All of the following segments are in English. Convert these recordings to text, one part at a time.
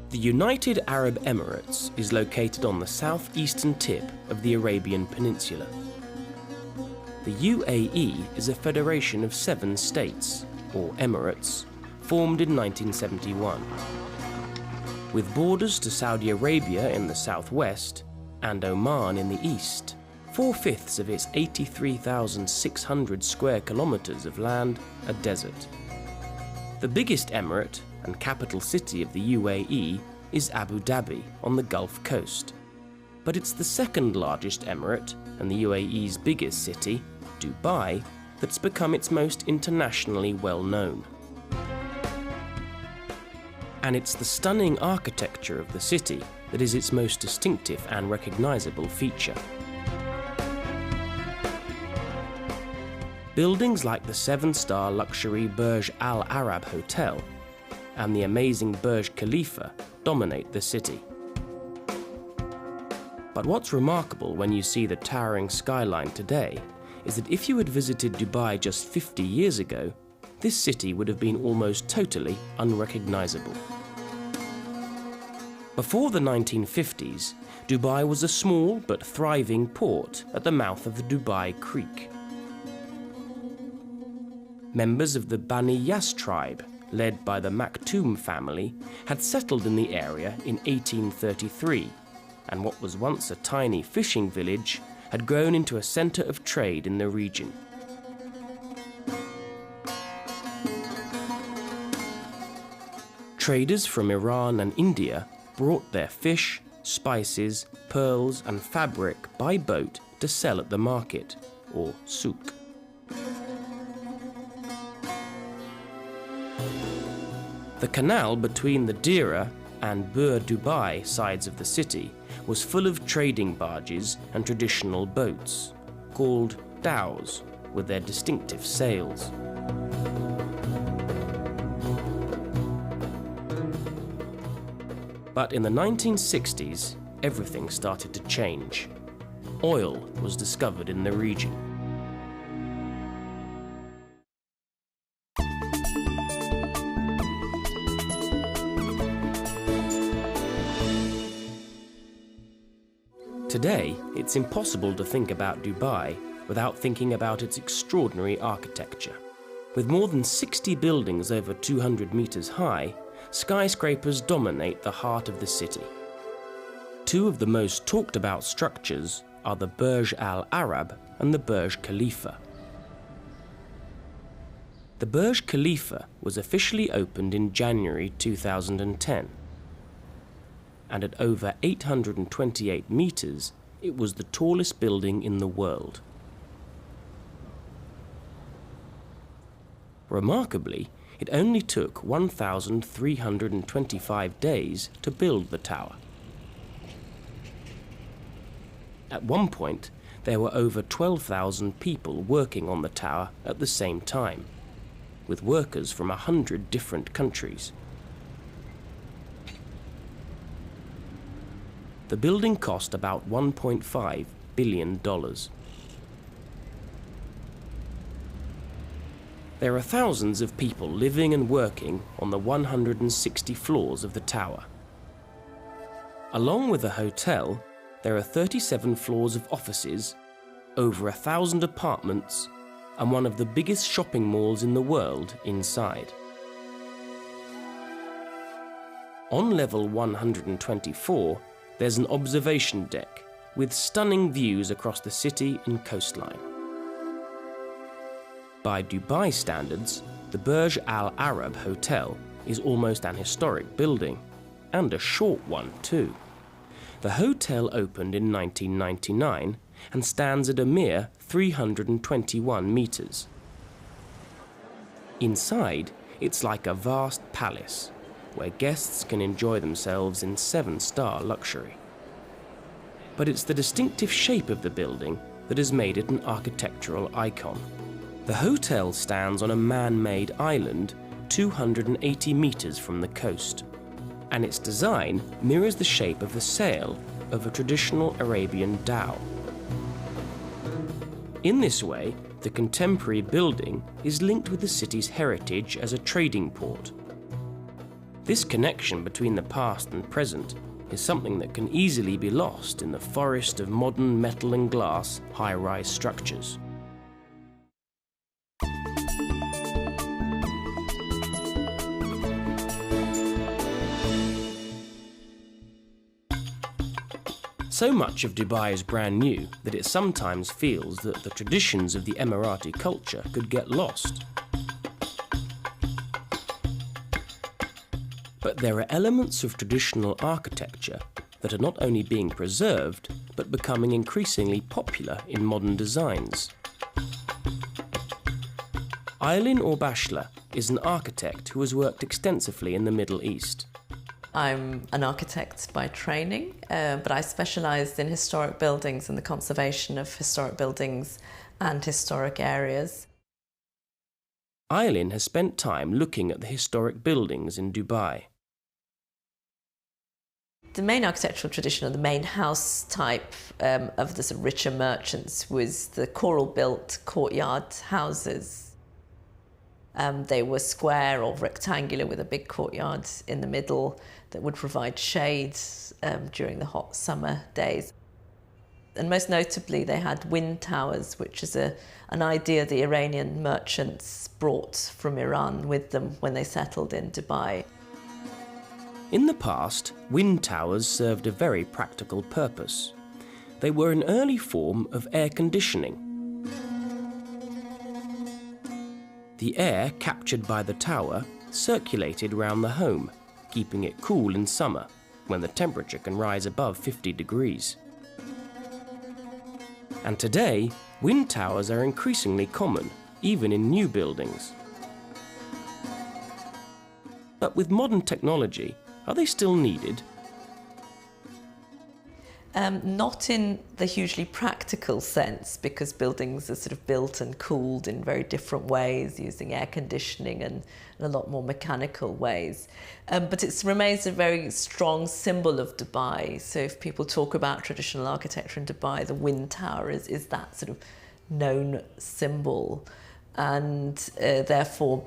The United Arab Emirates is located on the southeastern tip of the Arabian Peninsula. The UAE is a federation of 7 states, or emirates, formed in 1971. With borders to Saudi Arabia in the southwest and Oman in the east, 4/5 of its 83,600 square kilometers of land are desert. The biggest emirate and capital city of the UAE is Abu Dhabi on the Gulf Coast. But it's the second largest emirate and the UAE's biggest city, Dubai, that's become its most internationally well known. And it's the stunning architecture of the city that is its most distinctive and recognizable feature. Buildings like the 7-star luxury Burj Al Arab Hotel and the amazing Burj Khalifa dominate the city. But what's remarkable when you see the towering skyline today is that if you had visited Dubai just 50 years ago, this city would have been almost totally unrecognizable. Before the 1950s, Dubai was a small but thriving port at the mouth of the Dubai Creek. Members of the Bani Yas tribe, led by the Maktoum family, had settled in the area in 1833, and what was once a tiny fishing village had grown into a centre of trade in the region. Traders from Iran and India brought their fish, spices, pearls and fabric by boat to sell at the market, or souk. The canal between the Dira and Bur Dubai sides of the city was full of trading barges and traditional boats, called dhows, with their distinctive sails. But in the 1960s, everything started to change. Oil was discovered in the region. Today, it's impossible to think about Dubai without thinking about its extraordinary architecture. With more than 60 buildings over 200 meters high, skyscrapers dominate the heart of the city. 2 of the most talked about structures are the Burj Al Arab and the Burj Khalifa. The Burj Khalifa was officially opened in January 2010. And at over 828 meters, it was the tallest building in the world. Remarkably, it only took 1,325 days to build the tower. At one point, there were over 12,000 people working on the tower at the same time, with workers from 100 different countries. The building cost about $1.5 billion. There are thousands of people living and working on the 160 floors of the tower. Along with the hotel, there are 37 floors of offices, over 1,000 apartments, and one of the biggest shopping malls in the world inside. On level 124, there's an observation deck with stunning views across the city and coastline. By Dubai standards, the Burj Al Arab Hotel is almost an historic building, and a short one too. The hotel opened in 1999 and stands at a mere 321 meters. Inside, it's like a vast palace, where guests can enjoy themselves in 7-star luxury. But it's the distinctive shape of the building that has made it an architectural icon. The hotel stands on a man-made island 280 meters from the coast, and its design mirrors the shape of the sail of a traditional Arabian dhow. In this way, the contemporary building is linked with the city's heritage as a trading port. This connection between the past and present is something that can easily be lost in the forest of modern metal and glass high-rise structures. So much of Dubai is brand new that it sometimes feels that the traditions of the Emirati culture could get lost. But there are elements of traditional architecture that are not only being preserved, but becoming increasingly popular in modern designs. Aylin Orbashla is an architect who has worked extensively in the Middle East. I'm an architect by training, but I specialised in historic buildings and the conservation of historic buildings and historic areas. Aylin has spent time looking at the historic buildings in Dubai. The main architectural tradition, or the main house type of the sort of richer merchants, was the coral-built courtyard houses. They were square or rectangular with a big courtyard in the middle that would provide shade during the hot summer days. And most notably, they had wind towers, which is an idea the Iranian merchants brought from Iran with them when they settled in Dubai. In the past, wind towers served a very practical purpose. They were an early form of air conditioning. The air captured by the tower circulated around the home, keeping it cool in summer, when the temperature can rise above 50 degrees. And today, wind towers are increasingly common, even in new buildings. But with modern technology, are they still needed? Not in the hugely practical sense, because buildings are sort of built and cooled in very different ways, using air conditioning and a lot more mechanical ways. But it remains a very strong symbol of Dubai. So if people talk about traditional architecture in Dubai, the wind tower is that sort of known symbol. And therefore,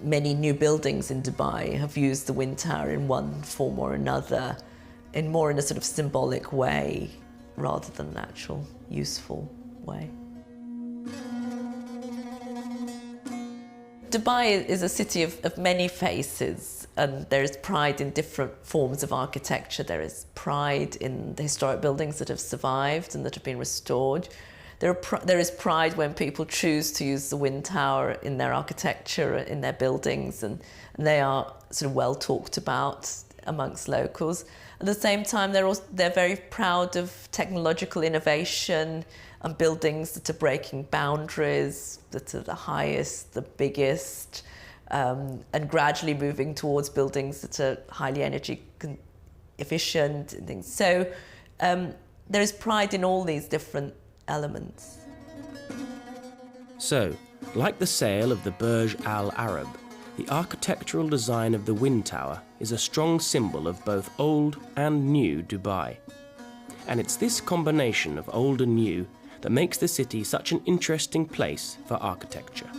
many new buildings in Dubai have used the wind tower in one form or another, in a sort of symbolic way rather than an actual useful way. Dubai is a city of many faces, and there is pride in different forms of architecture. There is pride in the historic buildings that have survived and that have been restored. There is pride when people choose to use the wind tower in their architecture, in their buildings, and they are sort of well talked about amongst locals. At the same time, they're very proud of technological innovation and buildings that are breaking boundaries, that are the highest, the biggest, and gradually moving towards buildings that are highly energy efficient and things. So there is pride in all these different elements. So, like the sail of the Burj Al Arab, the architectural design of the wind tower is a strong symbol of both old and new Dubai. And it's this combination of old and new that makes the city such an interesting place for architecture.